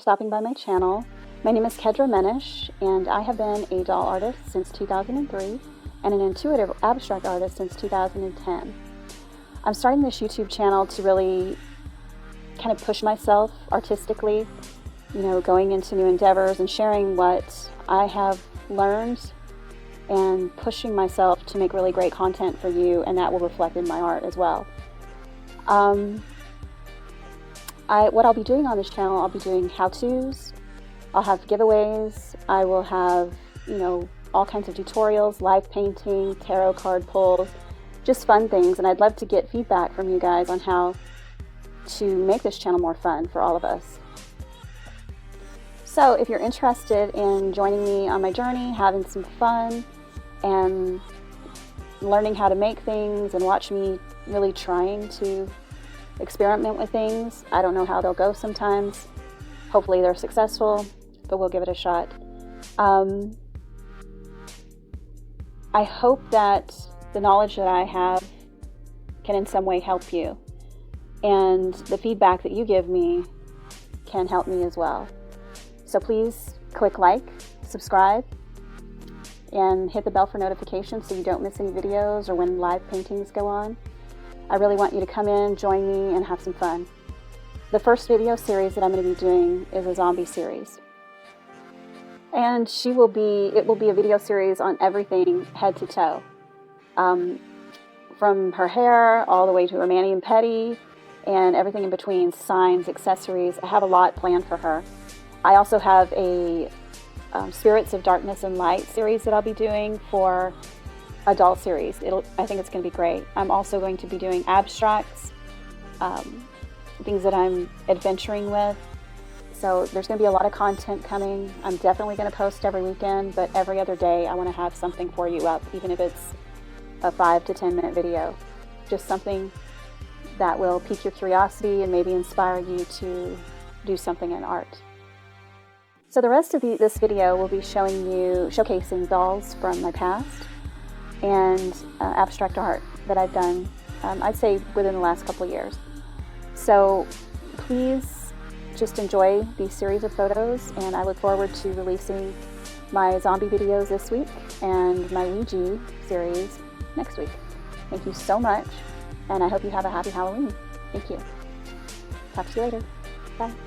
stopping by my channel. My name is Kedra, and I have been a doll artist since 2003 and an intuitive abstract artist since 2010. I'm starting this YouTube channel to really kind of push myself artistically, going into new endeavors and sharing what I have learned and pushing myself to make really great content for you, and that will reflect in my art as well. What I'll be doing on this channel, I'll be doing how-tos, I'll have giveaways, I will have, all kinds of tutorials, live painting, tarot card pulls, just fun things, and I'd love to get feedback from you guys on how to make this channel more fun for all of us. So if you're interested in joining me on my journey, having some fun, and learning how to make things and watch me really trying to experiment with things. I don't know how they'll go sometimes. Hopefully they're successful, but we'll give it a shot. I hope that the knowledge that I have can in some way help you, and the feedback that you give me can help me as well. So please click like, subscribe, and hit the bell for notifications so you don't miss any videos or when live paintings go on. I really want you to come in, join me, and have some fun. The first video series that I'm going to be doing is a zombie series. And it will be a video series on everything head to toe. From her hair all the way to her mani and pedi and everything in between, signs, accessories. I have a lot planned for her. I also have a Spirits of Darkness and Light series that I'll be doing for a doll series. I think it's going to be great. I'm also going to be doing abstracts, things that I'm adventuring with. So there's going to be a lot of content coming. I'm definitely going to post every weekend, but every other day I want to have something for you up, even if it's a 5 to 10 minute video. Just something that will pique your curiosity and maybe inspire you to do something in art. So the rest of this video will be showcasing dolls from my past and abstract art that I've done, I'd say within the last couple of years. So please just enjoy these series of photos, and I look forward to releasing my zombie videos this week and my Ouija series next week. Thank you so much, and I hope you have a happy Halloween. Thank you. Talk to you later. Bye.